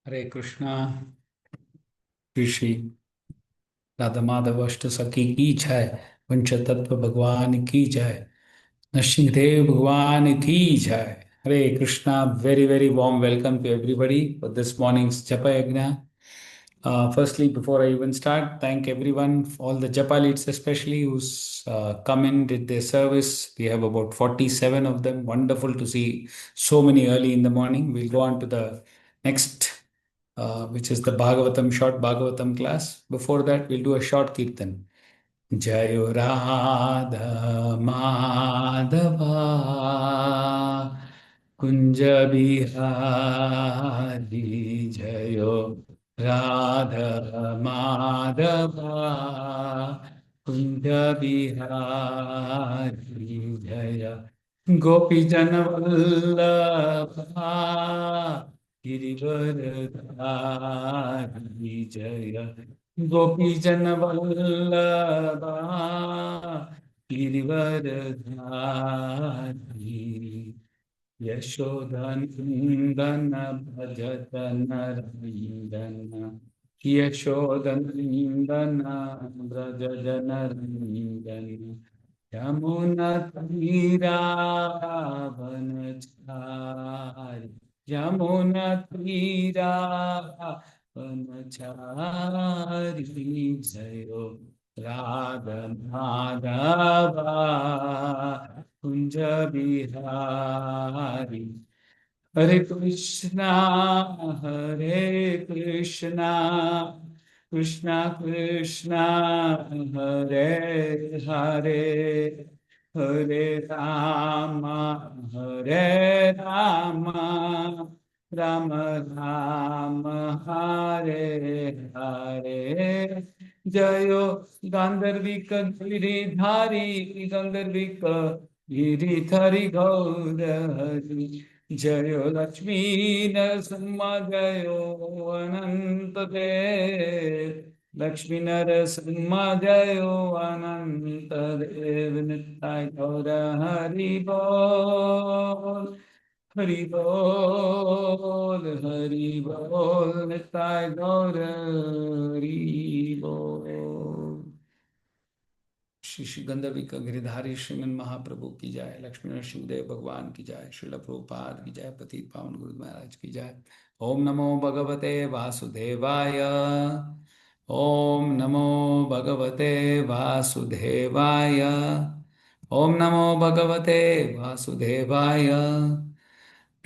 हरे कृष्णा। श्री श्री राधा माधव अष्ट सखी की जय। पंचतत्व भगवान की जय। नरसिंहदेव भगवान की जय। हरे Krishna. Very very warm welcome to everybody for this morning's japa yajna. Firstly, before I even start, thank everyone, all the japa leads especially, who's come in, did their service. We have about 47 of them. Wonderful to see so many early in the morning. We'll go on to the next, which is the Bhagavatam, short Bhagavatam class. Before that, we'll do a short Kirtan. Jayo Radha Madhava Kunja Bihari Jayo Radha Madhava Kunja Bihari Jaya Gopi Janavallabha Girivaradhari Jaya गोपीजन वल्लभा गिरिवरधारी यशोदनन्दन भजत नरन्दन यशोदनन्दन व्रज जनरन्दन यमुनतीरावनचारि यमुनतीरा वनचारि जयो राधा माधवा कुंज बिहारी हरे कृष्णा कृष्णा कृष्णा हरे हरे हरे राम राम राम हरे हरे जयो गांधर्विक गिरिधारी गौर हरि जयो लक्ष्मी नरसिंह जयो अनंत देव लक्ष्मी नरसिंह जयो अनंत देव निताय गौर हरि बोल हरि बोल निताय गौर हरि बोल। श्री श्री गंधर्विक गिरिधारी श्रीमन महाप्रभु की जय। लक्ष्मी नरसिंहदेव भगवान की जय। श्रील प्रभुपाद की जय। पतित पावन गुरु महाराज की जय। ओम नमो भगवते वासुदेवाय। ओम नमो भगवते वासुदेवाय। ओम नमो भगवते वासुदेवाय।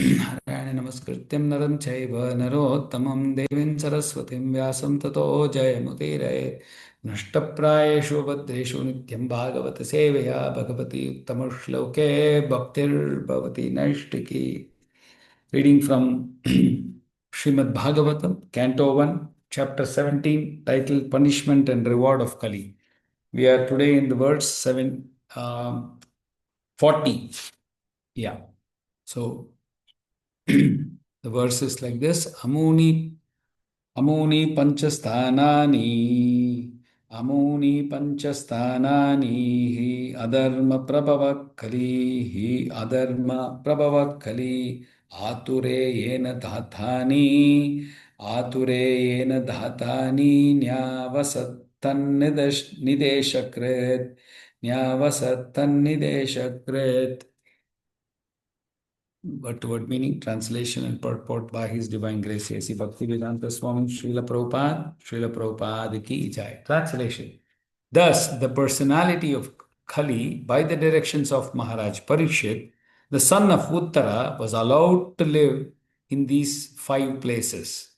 नारायण नमस्कृत्यं नरं चैव नरोत्तमं देवीं सरस्वतीं व्यासं ततो जयमुदीरये। नष्टप्रायेषु भद्रेषु नित्यं भागवत सेवया Bhagwati उत्तमश्लोके भक्तिर्भवति नैष्टिकी। Reading from Srimad Bhagavatam, Canto 1, Chapter 17, titled Punishment and Reward of Kali. We are today in the verse 40. Yeah. So the verse is like this. अमूनि पंचस्थानानि हि अधर्म प्रभव खली आतुरे येन धातानि न्यावसत्तन्निदेशकृत्. Word meaning, translation and purport by His Divine Grace A.C. Bhaktivedanta Swami Srila Prabhupada ki jai. Translation. Thus, the personality of Kali, by the directions of Maharaj Parikshit, the son of Uttara, was allowed to live in these 5 places.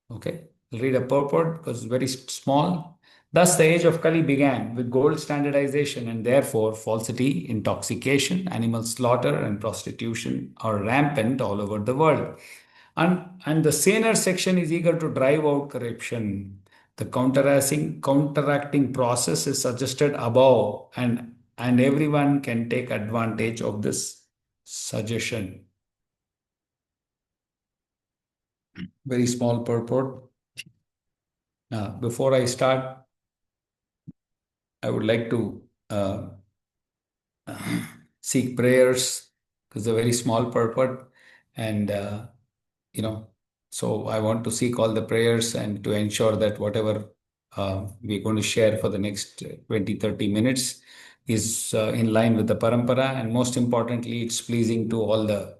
Okay, I'll read a purport because it's very small. Thus, the age of Kali began with gold standardization, and therefore falsity, intoxication, animal slaughter, and prostitution are rampant all over the world. And the saner section is eager to drive out corruption. The counteracting process is suggested above, and everyone can take advantage of this suggestion. Very small purport. Before I start, I would like to seek prayers because it's a very small purport, and So I want to seek all the prayers and to ensure that whatever we're going to share for the next 20, 30 minutes is in line with the parampara. And most importantly, it's pleasing to all the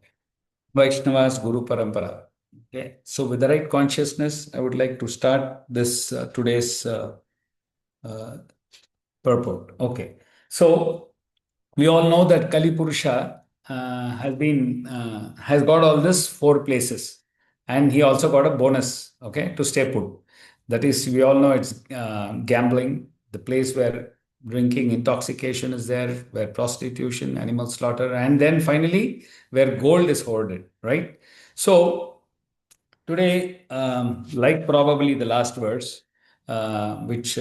Vaishnavas, Guru Parampara. Okay. So with the right consciousness, I would like to start this today's uh, purport. Okay. So we all know that Kali Purusha has got all this four places, and he also got a bonus. Okay, to stay put. That is, we all know it's gambling, the place where drinking, intoxication is there, where prostitution, animal slaughter, and then finally where gold is hoarded. Right. So today, like probably the last verse, which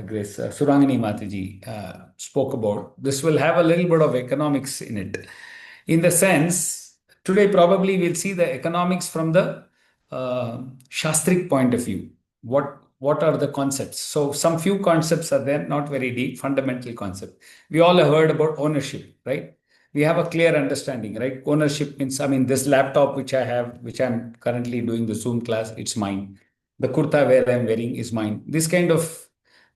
Grace Surangini Mataji spoke about, this will have a little bit of economics in it. In the sense, today probably we'll see the economics from the Shastric point of view. What are the concepts? So some few concepts are there, not very deep, fundamental concept. We all have heard about ownership, right? We have a clear understanding, right? Ownership means, I mean, this laptop which I have, which I'm currently doing the Zoom class, it's mine. The kurta where I'm wearing is mine. This kind of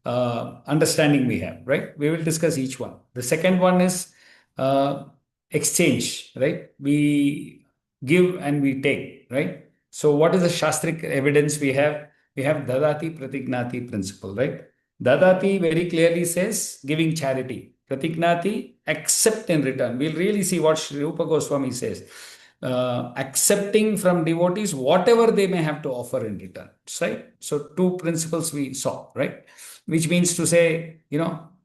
understanding we have, right? We will discuss each one. The second one is uh, exchange, right? We give and we take, right? So what is the Shastric evidence we have? We have Dadati Pratignati principle, right? Dadati very clearly says giving charity. Pratignati, accept in return. We'll really see what Sri Rupa Goswami says. Accepting from devotees whatever they may have to offer in return, right? So two principles we saw, right? Which means to say,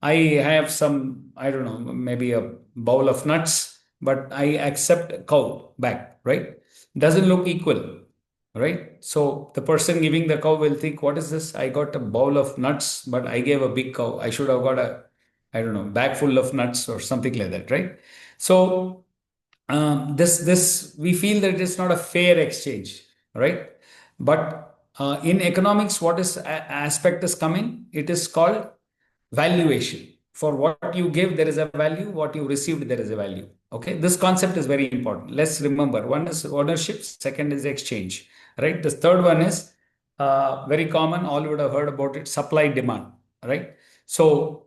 I have some, I don't know, maybe a bowl of nuts, but I accept a cow back, right? Doesn't look equal, right? So the person giving the cow will think, what is this? I got a bowl of nuts, but I gave a big cow. I should have got a, I don't know, bag full of nuts or something like that, right? So this we feel that it is not a fair exchange, right? But in economics, what is aspect is coming? It is called valuation. For what you give, there is a value. What you received, there is a value. Okay, this concept is very important. Let's remember: one is ownership, second is exchange, right? The third one is very common. All would have heard about it: supply demand, right? So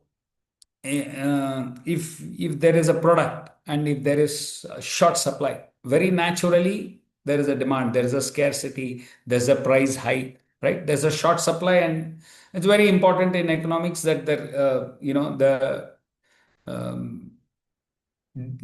if there is a product and if there is a short supply, very naturally there is a demand, there is a scarcity, there's a price high, right? There's a short supply, and it's very important in economics that the um,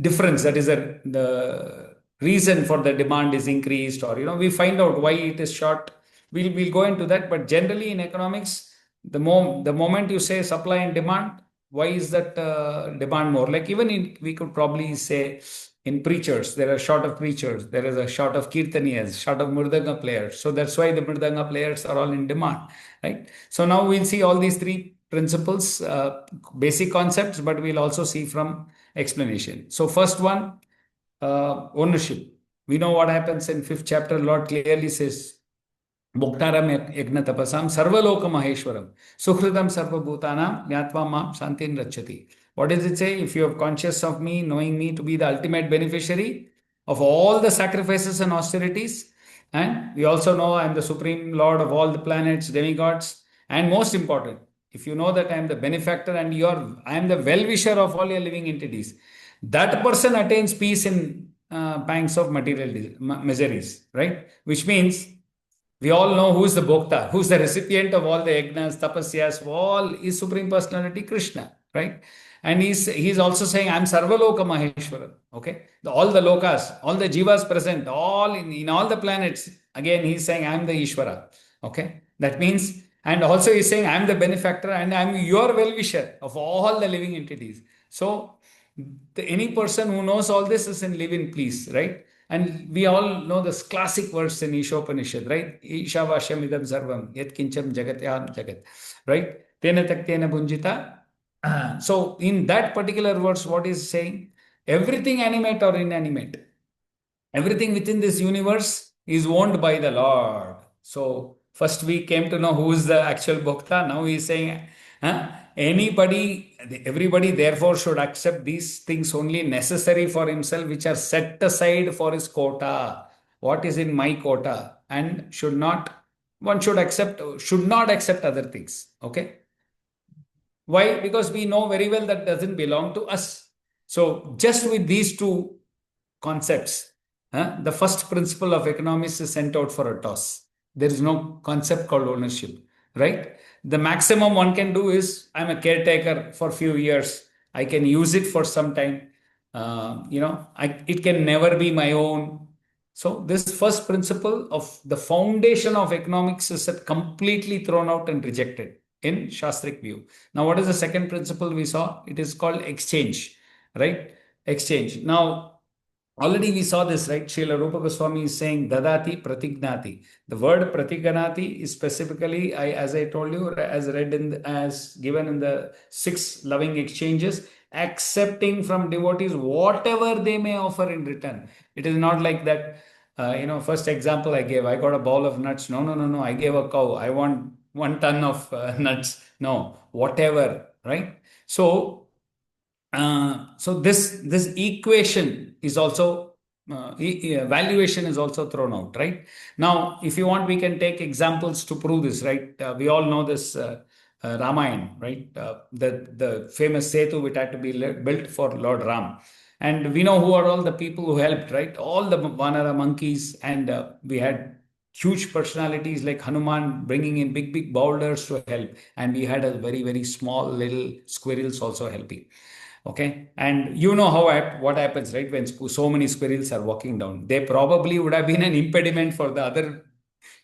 difference, that is the reason for the demand is increased, or we find out why it is short. We'll go into that, but generally in economics, the moment you say supply and demand, why is that demand more? Like even we could probably say in preachers, there are short of preachers, there is a short of kirtaniyas, short of mridanga players. So that's why the mridanga players are all in demand, right? So now we'll see all these three principles, basic concepts, but we'll also see from explanation. So first one, ownership. We know what happens in fifth chapter. Lord clearly says, Bhoktaram yajna tapasam sarvaloka maheshwaram sukhritam sarvabhutanam jnatva mam santin rachati. What does it say? If you are conscious of me, knowing me to be the ultimate beneficiary of all the sacrifices and austerities, and we also know I am the supreme lord of all the planets, demigods, and most important, if you know that I am the benefactor and I am the well-wisher of all your living entities, that person attains peace in pangs of material miseries, right? Which means we all know who is the Bhokta, who is the recipient of all the yajnas, tapasyas, all is Supreme Personality Krishna, right? And he's also saying, I'm Sarvaloka Maheshwaram. Okay. All the lokas, all the jivas present, all in all the planets. Again, he's saying, I'm the Ishvara. Okay. That means, and also he's saying, I'm the benefactor and I'm your well-wisher of all the living entities. So any person who knows all this is in live in peace, right? And we all know this classic verse in Ishopanishad, right? Ishavashyam idam sarvam, yat kincham jagatyam jagat, right? Tena taktena bunjita. So in that particular verse, what is saying? Everything animate or inanimate, everything within this universe is owned by the Lord. So first we came to know who is the actual Bhokta. Now he is saying, everybody therefore should accept these things only necessary for himself, which are set aside for his quota. what is in my quota, and one should not accept other things. Okay. Why? Because we know very well that doesn't belong to us. So just with these two concepts, the first principle of economics is sent out for a toss. There is no concept called ownership, right? The maximum one can do is I'm a caretaker for a few years. I can use it for some time. It can never be my own. So this first principle of the foundation of economics is completely thrown out and rejected in Shastric view. Now, what is the second principle we saw? It is called exchange, right? Exchange. Now, already we saw this, right? Srila Rupa Goswami is saying dadati pratignati. The word pratignati is specifically, as I told you, as given in the 6 loving exchanges, accepting from devotees whatever they may offer in return. It is not like that. First example I gave, I got a bowl of nuts. No, no, no, no. I gave a cow. I want 1 ton of nuts. No, whatever, right? So this equation is also valuation is also thrown out, right? Now, if you want, we can take examples to prove this, right? We all know this Ramayana, right? The famous Setu which had to be built for Lord Ram. And we know who are all the people who helped, right? All the Vanara monkeys, and we had huge personalities like Hanuman bringing in big, big boulders to help. And we had a very, very small little squirrels also helping. Okay. And you know what happens, right? When so many squirrels are walking down, they probably would have been an impediment for the other,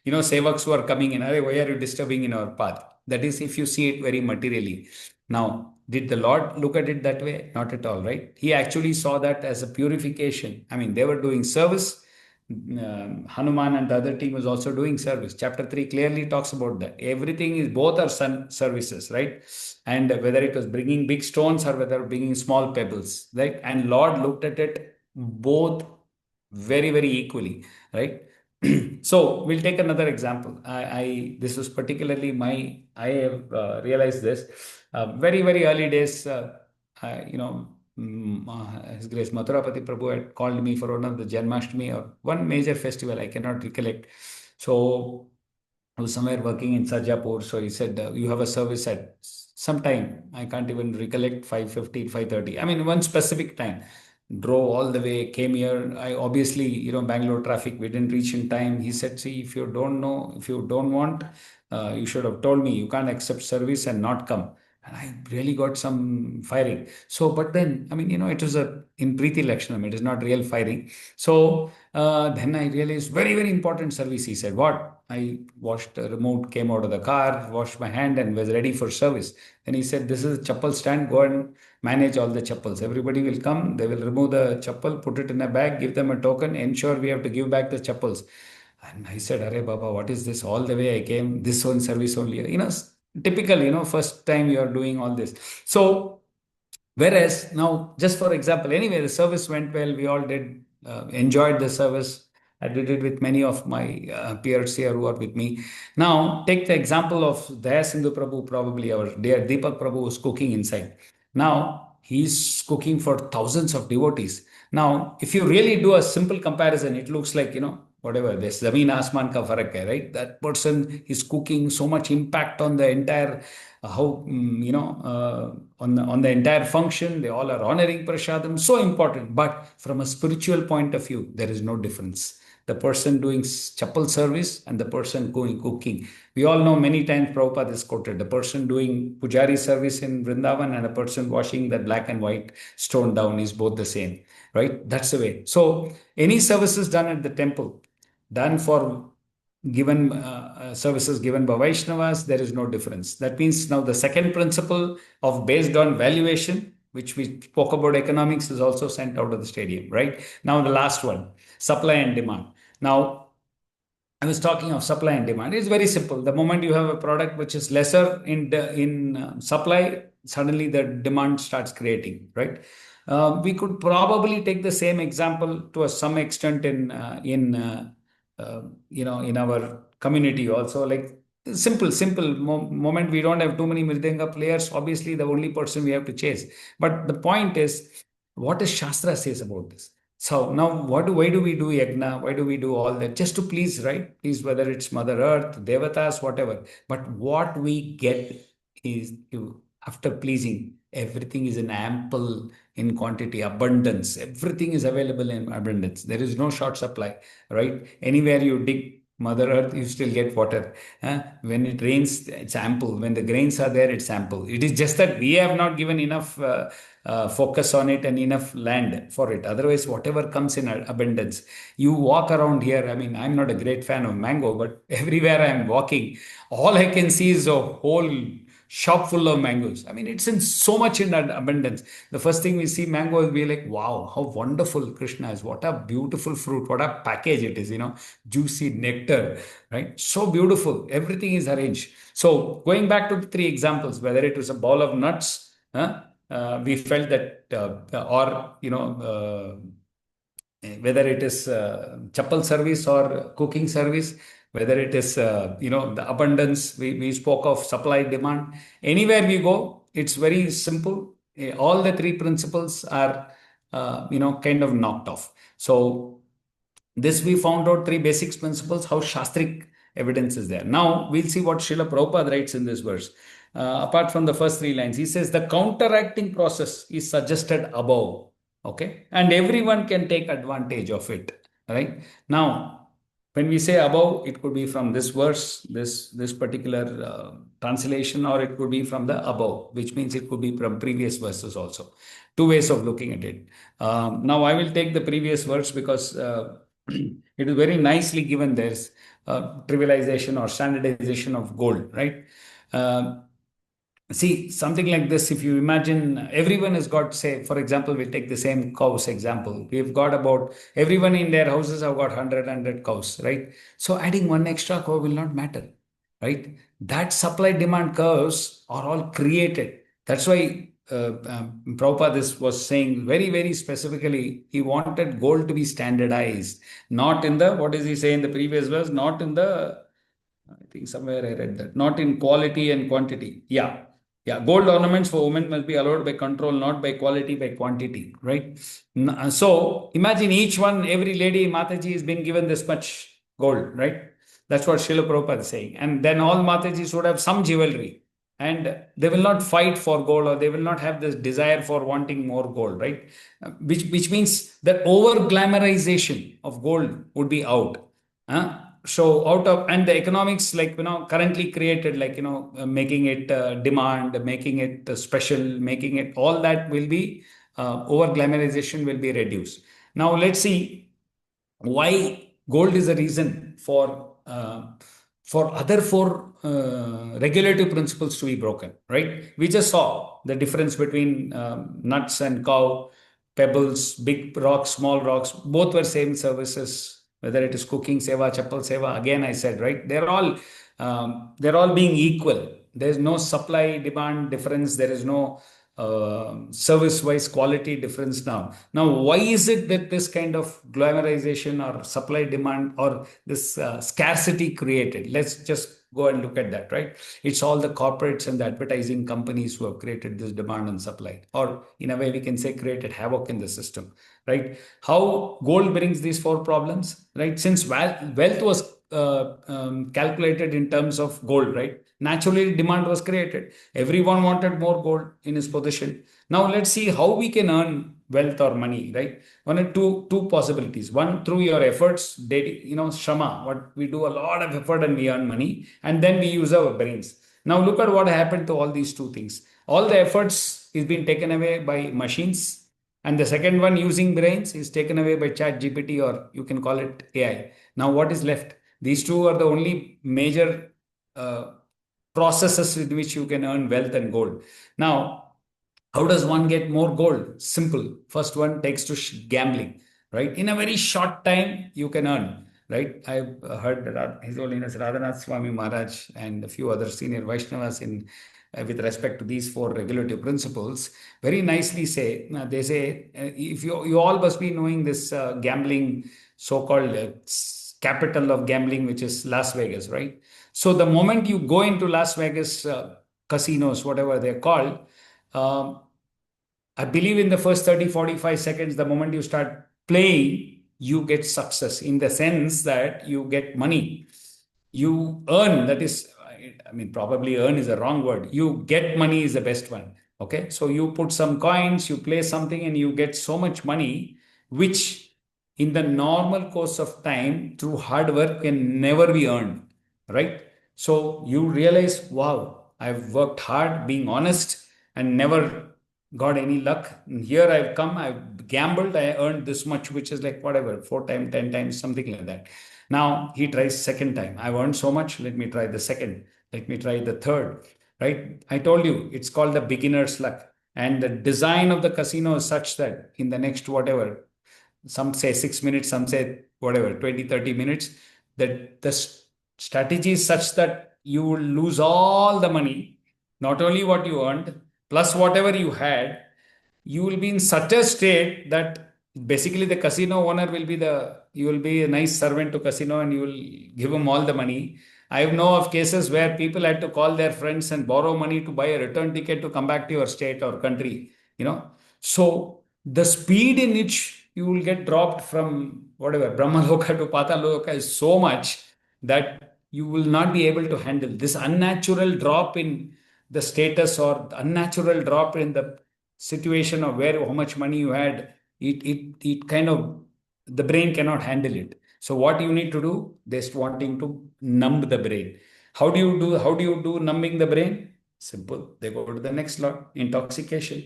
sevaks who are coming in. Why are you disturbing in our path? That is, if you see it very materially. Now, did the Lord look at it that way? Not at all, right? He actually saw that as a purification. I mean, they were doing service. Hanuman and the other team was also doing service. Chapter 3 clearly talks about that. Everything is, both are services, right? And whether it was bringing big stones or whether bringing small pebbles, right? And Lord looked at it both very, very equally, right? So we'll take another example. This was particularly I have realized this very, very early days. His Grace Mathurapati Prabhu had called me for one of the Janmashtami or one major festival. I cannot recollect. So I was somewhere working in Sarjapur. So he said, you have a service at some time. I can't even recollect, 5:15, 5:30. I mean, one specific time. Drove all the way, came here. I obviously, Bangalore traffic, we didn't reach in time. He said, see, if you don't want, you should have told me. You can't accept service and not come. And I really got some firing. So, but then, I mean, it was in Preeti Lakshanam, it is not real firing. So then I realized, very, very important service. He said, what? I washed the remote, came out of the car, washed my hand and was ready for service. Then he said, this is a chappal stand, go and manage all the chappals. Everybody will come, they will remove the chappal, put it in a bag, give them a token, ensure we have to give back the chappals. And I said, Arey Baba, what is this? All the way I came, this one service only. Typical, first time you are doing all this. So, whereas now, just for example, anyway, the service went well. We all did enjoyed the service. I did it with many of my peers here who are with me. Now, take the example of Daya Sindhu Prabhu, probably our dear Deepak Prabhu was cooking inside. Now, he's cooking for thousands of devotees. Now, if you really do a simple comparison, it looks like, whatever, this Zameen Asman ka farak hai, right? That person is cooking, so much impact on the entire, on the entire function. They all are honoring Prashadam, so important. But from a spiritual point of view, there is no difference. The person doing chapel service and the person going cooking. We all know many times Prabhupada is quoted, the person doing pujari service in Vrindavan and a person washing that black and white stone down is both the same, right? That's the way. So any services done at the temple, done for given services given by Vaishnavas, there is no difference. That means now the second principle of based on valuation, which we spoke about economics, is also sent out of the stadium, right? Now the last one, supply and demand. Now, I was talking of supply and demand. It's very simple. The moment you have a product which is lesser in supply, suddenly the demand starts creating, right? We could probably take the same example to some extent in our community also. Like simple moment we don't have too many Mridanga players. Obviously, the only person we have to chase. But the point is, what does Shastra says about this? So now, why do we do yagna? Why do we do all that? Just to please, right? Please, whether it's Mother Earth, Devatas, whatever. But what we get is, after pleasing, everything is in ample, in quantity, abundance. Everything is available in abundance. There is no short supply, right? Anywhere you dig Mother Earth, you still get water. When it rains, it's ample. When the grains are there, it's ample. It is just that we have not given enough focus on it and enough land for it. Otherwise, whatever comes in abundance, you walk around here. I mean, I'm not a great fan of mango, but everywhere I'm walking, all I can see is a whole shop full of mangoes. I mean, it's in so much in abundance. The first thing we see mango, we'll be like, wow, how wonderful Krishna is. What a beautiful fruit. What a package it is, juicy nectar, right? So beautiful. Everything is arranged. So going back to the three examples, whether it was a bowl of nuts, we felt that, whether it is chapel service or cooking service, whether it is, the abundance, we spoke of supply demand. Anywhere we go, it's very simple. All the three principles are, kind of knocked off. So this we found out three basic principles, how Shastric evidence is there. Now we'll see what Srila Prabhupada writes in this verse. Apart from the first three lines, he says the counteracting process is suggested above. Okay. And everyone can take advantage of it. Right. Now, when we say above, it could be from this verse, this particular translation, or it could be from the above, which means it could be from previous verses also. Two ways of looking at it. Now I will take the previous verse because it is very nicely given. There's trivialization or standardization of gold, right? See, something like this, if you imagine everyone has got, say, for example, we take the same cows example. We've got about, everyone in their houses have got 100 cows, right? So adding one extra cow will not matter, right? That supply demand curves are all created. That's why Prabhupada was saying very, very specifically, he wanted gold to be standardized, not in the, what does he say in the previous verse? Not in the, I think somewhere I read that, not in quality and quantity. Yeah. Yeah. Gold ornaments for women must be allowed by control, not by quality, by quantity. Right. So imagine each one, every lady, Mataji is being given this much gold. Right. That's what Srila Prabhupada is saying. And then all Matajis would have some jewelry. And they will not fight for gold, or they will not have this desire for wanting more gold. Right. Which means that over glamorization of gold would be out. So out of, and the economics, like, currently created, like, making it demand, making it special, making it, all that will be, over glamorization will be reduced. Now let's see why gold is a reason for other four regulative principles to be broken, right? We just saw the difference between nuts and cow, pebbles, big rocks, small rocks, both were same services, whether it is cooking seva, chapel seva. Again, I said, right, they're all being equal. There's no supply demand difference. There is no service wise quality difference. Now why is it that this kind of glamorization or supply demand or this scarcity created? Let's just go and look at that, right? It's all the corporates and the advertising companies who have created this demand and supply, or in a way we can say created havoc in the system, right? How gold brings these four problems, right? Since wealth was calculated in terms of gold, right? Naturally, demand was created. Everyone wanted more gold in his possession. Now let's see how we can earn wealth or money, right? One or two possibilities. One, through your efforts, shama. What we do, a lot of effort and we earn money, and then we use our brains. Now look at what happened to all these two things. All the efforts is being taken away by machines, and the second one, using brains, is taken away by Chat GPT, or you can call it AI. Now what is left? These two are the only major processes with which you can earn wealth and gold. Now, how does one get more gold? Simple. First one takes to gambling, right? In a very short time, you can earn, right? I've heard that His Holiness Radhanath Swami Maharaj and a few other senior Vaishnavas with respect to these four regulative principles, very nicely say, they say, if you all must be knowing this gambling, so-called capital of gambling, which is Las Vegas, right? So the moment you go into Las Vegas casinos, whatever they're called, I believe in the first 30, 45 seconds, the moment you start playing, you get success in the sense that you get money. You earn, that is, I mean, probably earn is a wrong word. You get money is the best one. Okay. So you put some coins, you play something, and you get so much money, which in the normal course of time through hard work can never be earned. Right. So you realize, wow, I've worked hard, being honest, and never got any luck. And here I've come, I've gambled, I earned this much, which is like whatever, 4 times, 10 times, something like that. Now he tries second time. I've earned so much. Let me try the second. Let me try the third. Right? I told you it's called the beginner's luck. And the design of the casino is such that in the next whatever, some say 6 minutes, some say whatever, 20, 30 minutes, that the strategy is such that you will lose all the money, not only what you earned, plus whatever you had. You will be in such a state that basically the casino owner will be you will be a nice servant to casino and you will give him all the money. I know of cases where people had to call their friends and borrow money to buy a return ticket to come back to your state or country, you know. So the speed in which you will get dropped from whatever Brahmaloka to Pataloka is so much that you will not be able to handle this unnatural drop in the status or the unnatural drop in the situation of where how much money you had. It kind of, the brain cannot handle it. So what you need to do, just wanting to numb the brain. How do you do numbing the brain? Simple. They go to the next lot, intoxication,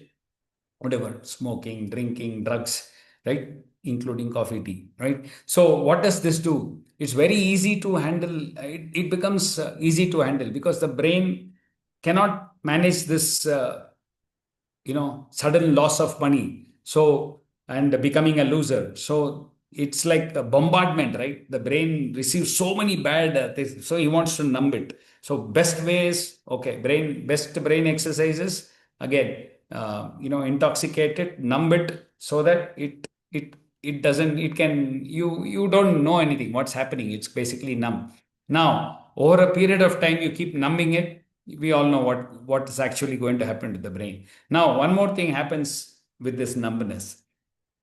whatever, smoking, drinking, drugs, right? Including coffee, tea, right? So what does this do? It's very easy to handle. It becomes easy to handle because the brain cannot manage this sudden loss of money, so, and becoming a loser. So it's like a bombardment, right? The brain receives so many bad things, so he wants to numb it. So best ways, okay, best brain exercises, again, intoxicate it, numb it, so that it doesn't, it can, you don't know anything what's happening. It's basically numb. Now over a period of time you keep numbing it, we all know what is actually going to happen to the brain. Now, one more thing happens with this numbness.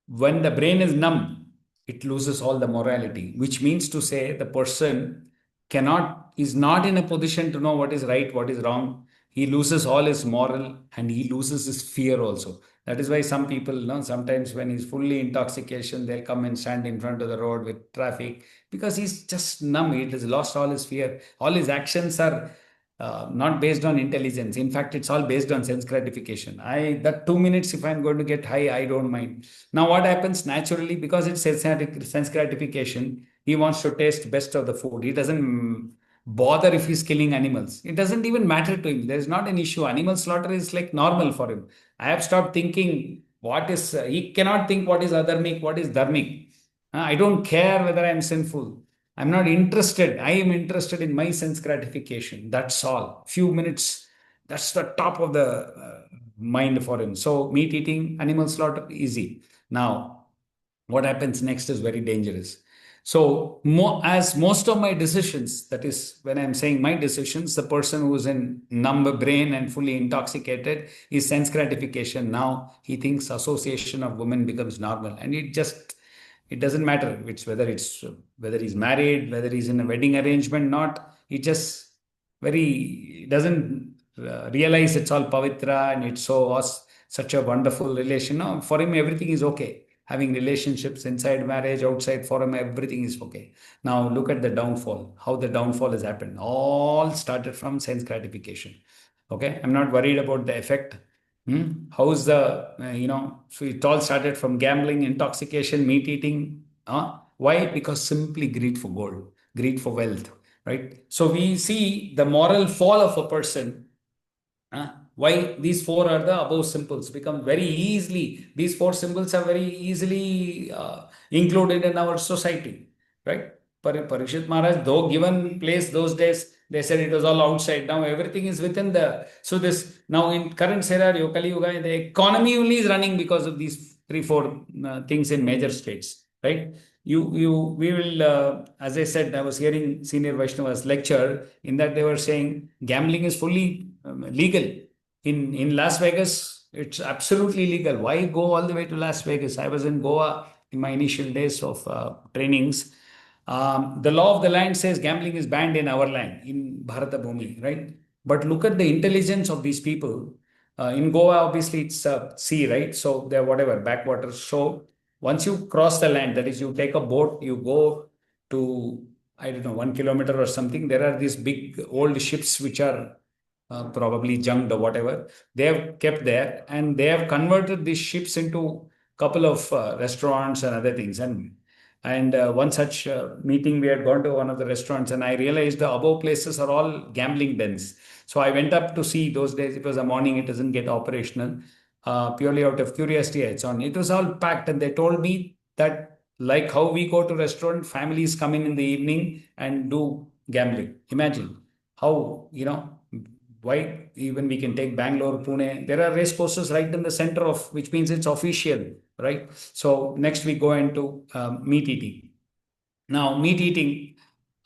When the brain is numb, it loses all the morality, which means to say the person is not in a position to know what is right, what is wrong. He loses all his moral and he loses his fear also. That is why some people, sometimes when he's fully intoxication, they'll come and stand in front of the road with traffic because he's just numb. He has lost all his fear. All his actions are not based on intelligence. In fact, it's all based on sense gratification. That 2 minutes, if I'm going to get high, I don't mind. Now, what happens naturally, because it's sense gratification, he wants to taste best of the food. He doesn't bother if he's killing animals. It doesn't even matter to him. There's not an issue. Animal slaughter is like normal for him. I have stopped thinking he cannot think what is adharmic, what is dharmic. I don't care whether I'm sinful. I'm not interested. I am interested in my sense gratification. That's all. Few minutes. That's the top of the mind for him. So meat eating, animal slaughter, easy. Now, what happens next is very dangerous. So as most of my decisions, that is when I'm saying my decisions, the person who's in numb brain and fully intoxicated is sense gratification. Now he thinks association of women becomes normal, and it doesn't matter whether he's married, whether he's in a wedding arrangement, not. He just doesn't realize it's all pavitra and it's such a wonderful relation. No, for him everything is okay. Having relationships inside marriage, outside, for him everything is okay. Now look at the downfall. How the downfall has happened. All started from sense gratification. Okay, I'm not worried about the effect. How's so it all started from gambling, intoxication, meat eating. Why? Because simply greed for gold, greed for wealth, right? So we see the moral fall of a person. Why these four are the above symbols become very easily, these four symbols are very easily included in our society, right? Parikshit Maharaj, though given place those days, they said it was all outside. Now everything is within so this, now in current scenario, Kali Yuga, the economy only is running because of these 3, 4 things in major states, right? We will, as I said, I was hearing Senior Vaishnava's lecture, in that they were saying gambling is fully legal. In Las Vegas, it's absolutely legal. Why go all the way to Las Vegas? I was in Goa in my initial days of trainings. The law of the land says gambling is banned in our land, in Bharata Bhumi, right? But look at the intelligence of these people. In Goa, obviously, it's sea, right? So they're whatever, backwaters. So once you cross the land, that is, you take a boat, you go to, I don't know, 1 kilometer or something. There are these big old ships which are probably junked or whatever. They have kept there, and they have converted these ships into couple of restaurants and other things. And one such meeting, we had gone to one of the restaurants, and I realized the above places are all gambling dens. So I went up to see. Those days it was a morning, it doesn't get operational. Purely out of curiosity, it's on. It was all packed, and they told me that, like how we go to restaurant, families come in the evening and do gambling. Imagine how, why. Even we can take Bangalore, Pune. There are race courses right in the center of, which means it's official, right? So next we go into meat eating. Now, meat eating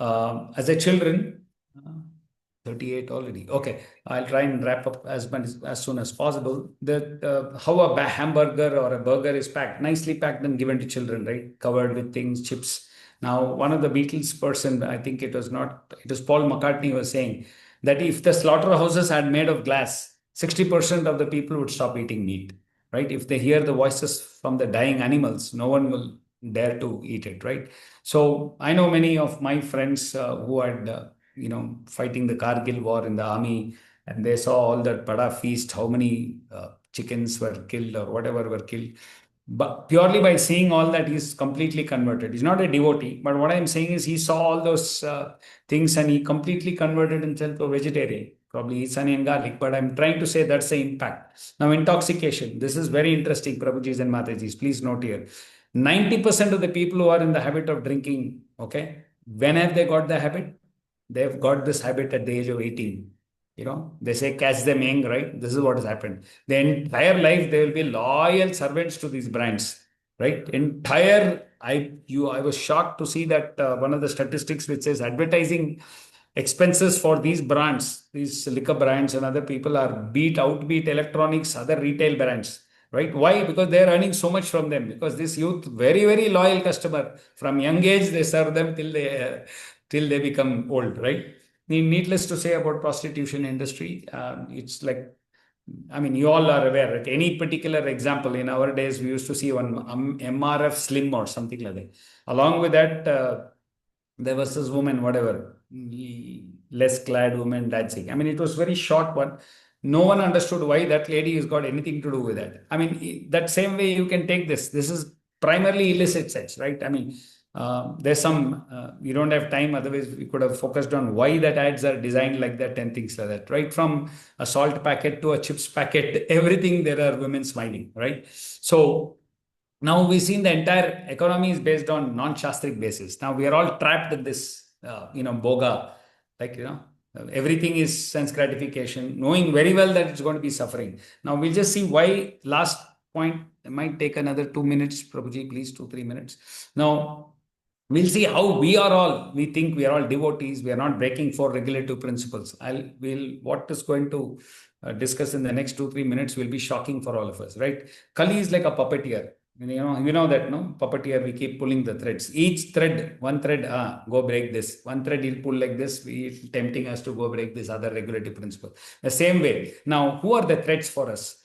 as a children, 38 already. Okay, I'll try and wrap up as soon as possible. How a hamburger or a burger is packed, nicely packed and given to children, right? Covered with things, chips. Now, one of the Beatles person, I think it was Paul McCartney, was saying that if the slaughterhouses had made of glass, 60% of the people would stop eating meat, right? If they hear the voices from the dying animals, no one will dare to eat it, right? So I know many of my friends who had fighting the Kargil war in the army, and they saw all that Bada feast, how many chickens were killed or whatever were killed. But purely by seeing all that, he's completely converted. He's not a devotee, but what I'm saying is he saw all those things and he completely converted himself to a vegetarian. Probably eats onion garlic, but I'm trying to say that's the impact. Now, intoxication. This is very interesting, Prabhujis and Matajis. Please note here. 90% of the people who are in the habit of drinking, okay, when have they got the habit? They've got this habit at the age of 18. They say catch them young, right? This is what has happened. The entire life, they will be loyal servants to these brands, right? I was shocked to see that one of the statistics which says advertising expenses for these brands, these liquor brands and other people are outbeat electronics, other retail brands, right? Why? Because they are earning so much from them. Because this youth, very, very loyal customer. From young age, they serve them till they become old, right? Needless to say about prostitution industry, it's like, I mean, you all are aware, right? Any particular example, in our days, we used to see one MRF Slim or something like that. Along with that, there was this woman, whatever, less clad woman dancing. I mean, it was very short one. No one understood why that lady has got anything to do with that. I mean, that same way you can take this. This is primarily illicit sex, right? I mean, there's we don't have time, otherwise we could have focused on why that ads are designed like that and things like that, right? From a salt packet to a chips packet, everything there are women smiling, right? So now we've seen the entire economy is based on non-shastric basis. Now we are all trapped in this, boga, like, everything is sense gratification, knowing very well that it's going to be suffering. Now we'll just see why. Last point, it might take another 2 minutes, Prabhuji, please, 2-3 minutes. Now, we'll see how we think we are all devotees. We are not breaking four regulative principles. What is going to discuss in the next 2-3 minutes will be shocking for all of us, right? Kali is like a puppeteer. You know that, no? Puppeteer, we keep pulling the threads. Each thread, one thread, go break this. One thread he'll pull like this, tempting us to go break this other regulative principle. The same way. Now, who are the threats for us?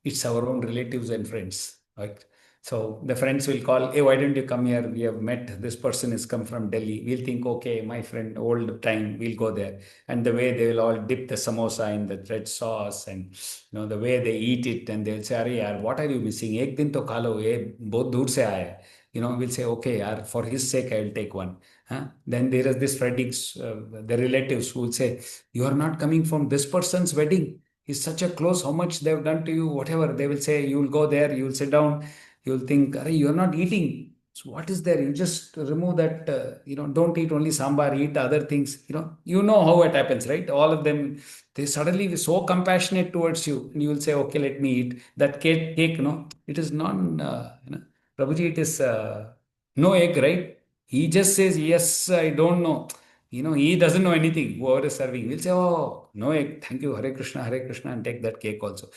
It's our own relatives and friends, right? So the friends will call, hey, why don't you come here? We have met. This person has come from Delhi. We'll think, okay, my friend, old time, we'll go there. And the way they will all dip the samosa in the red sauce, and the way they eat it, and they'll say, Arey yaar, what are you missing? Ek din to kha lo, ye bahut dur se aaya hai. We'll say, okay, yaar, for his sake, I'll take one. Huh? Then there is this friends, the relatives who will say, you are not coming from this person's wedding. He's such a close, how much they've done to you, whatever. They will say, you will go there, you will sit down. You'll think, you're not eating. So what is there? You just remove that, don't eat only sambar, eat other things. You know how it happens, right? All of them, they suddenly be so compassionate towards you. And you will say, okay, let me eat. That cake, it is Prabhuji, it is no egg, right? He just says, yes, I don't know. He doesn't know anything. Whoever is serving, we'll say, "Oh, no egg. Thank you, Hare Krishna," and take that cake also.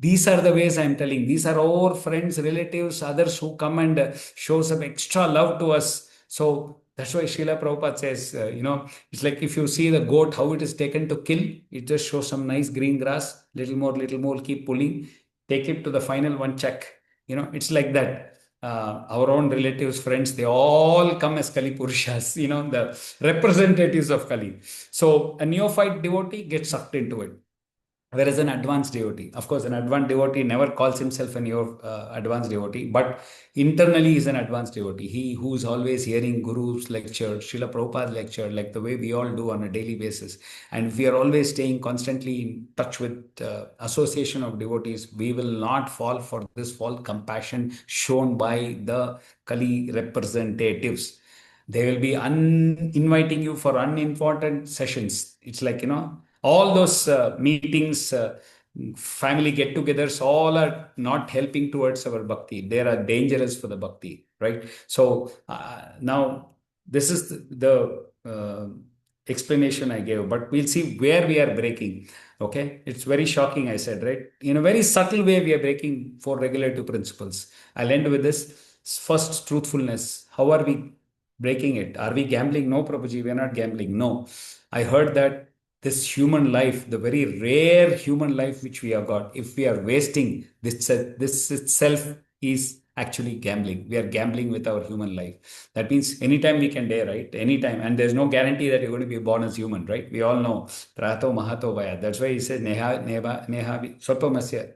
These are the ways I'm telling. These are our friends, relatives, others who come and show some extra love to us. So that's why Srila Prabhupada says, it's like if you see the goat, how it is taken to kill, it just shows some nice green grass, little more, keep pulling, take it to the final one, check. It's like that. Our own relatives, friends, they all come as Kali Purushas, the representatives of Kali. So a neophyte devotee gets sucked into it. Whereas an advanced devotee, of course, an advanced devotee never calls himself an advanced devotee, but internally is an advanced devotee. He who's always hearing Guru's lecture, Srila Prabhupada's lecture, like the way we all do on a daily basis. And if we are always staying constantly in touch with association of devotees, we will not fall for this false compassion shown by the Kali representatives. They will be inviting you for unimportant sessions. It's like, all those meetings, family get togethers, all are not helping towards our bhakti. They are dangerous for the bhakti, right? So now this is the explanation I gave, but we'll see where we are breaking. Okay, it's very shocking, I said, right? In a very subtle way, we are breaking four regulative principles. I'll end with this. First, truthfulness. How are we breaking it? Are we gambling? No, Prabhuji, we are not gambling. No. I heard that this human life, the very rare human life which we have got, if we are wasting this itself is actually gambling. We are gambling with our human life. That means anytime we can die, right? Anytime. And there's no guarantee that you're going to be born as human, right? We all know. Prato Mahato Vaya. That's why he says Neha Swapamasya.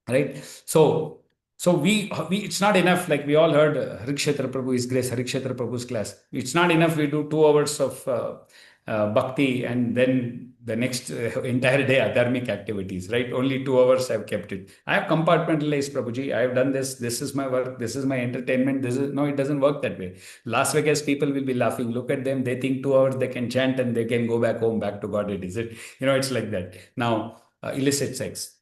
Right? So we it's not enough, like we all heard Harikshetra Prabhu is grace, Harikshetra Prabhu's class. It's not enough we do 2 hours of bhakti and then the next entire day adharmic activities, right? Only 2 hours I've kept it. I have compartmentalized, Prabhuji. I have done this. This is my work. This is my entertainment. No, it doesn't work that way. Las Vegas people will be laughing. Look at them. They think 2 hours they can chant and they can go back home, back to God. It is it. It's like that. Now, illicit sex.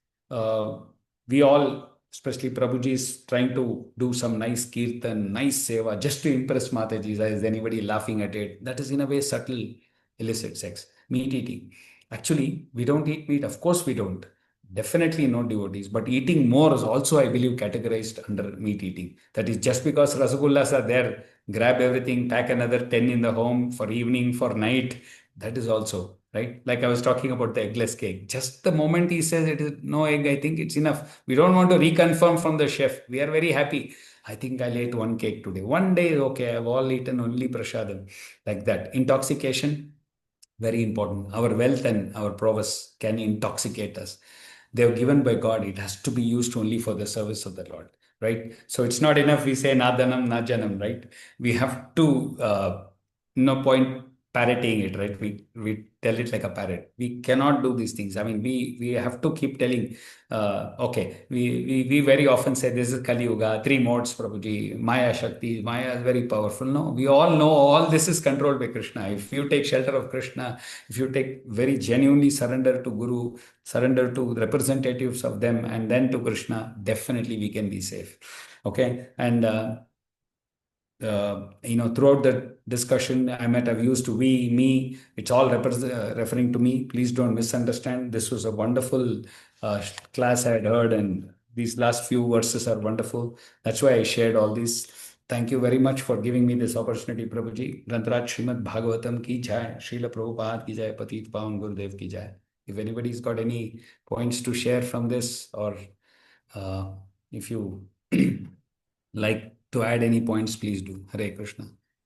We all, especially Prabhuji, is trying to do some nice kirtan, nice seva, just to impress Mataji. Is anybody laughing at it? That is in a way subtle illicit sex. Meat eating. Actually, we don't eat meat. Of course, we don't. Definitely no devotees. But eating more is also, I believe, categorized under meat eating. That is just because rasagullas are there, grab everything, pack another 10 in the home for evening, for night. That is also, right? Like I was talking about the eggless cake. Just the moment he says it is no egg, I think it's enough. We don't want to reconfirm from the chef. We are very happy. I think I'll eat one cake today. One day is okay. I've all eaten only prasadam. Like that. Intoxication, very important. Our wealth and our prowess can intoxicate us. They are given by God. It has to be used only for the service of the Lord, right? So it's not enough we say nadanam, najanam, right? We have to, no point parroting it, right? We tell it like a parrot. We cannot do these things. I mean, we have to keep telling. Okay, we very often say this is Kali Yuga, 3 modes, Prabhuji, Maya Shakti. Maya is very powerful. No, we all know all this is controlled by Krishna. If you take shelter of Krishna, if you take very genuinely surrender to Guru, surrender to representatives of them, and then to Krishna, definitely we can be safe. Okay, and throughout the discussion, I might have used we, me. It's all referring to me. Please don't misunderstand. This was a wonderful class I had heard, and these last few verses are wonderful. That's why I shared all these. Thank you very much for giving me this opportunity, Prabhuji. Grantaraj Srimad Bhagavatam ki jai, Srila Prabhupada ki jai, Patit Pavan Gurudev ki jai. If anybody's got any points to share from this, or if you like to add any points, please do. Hare Krishna.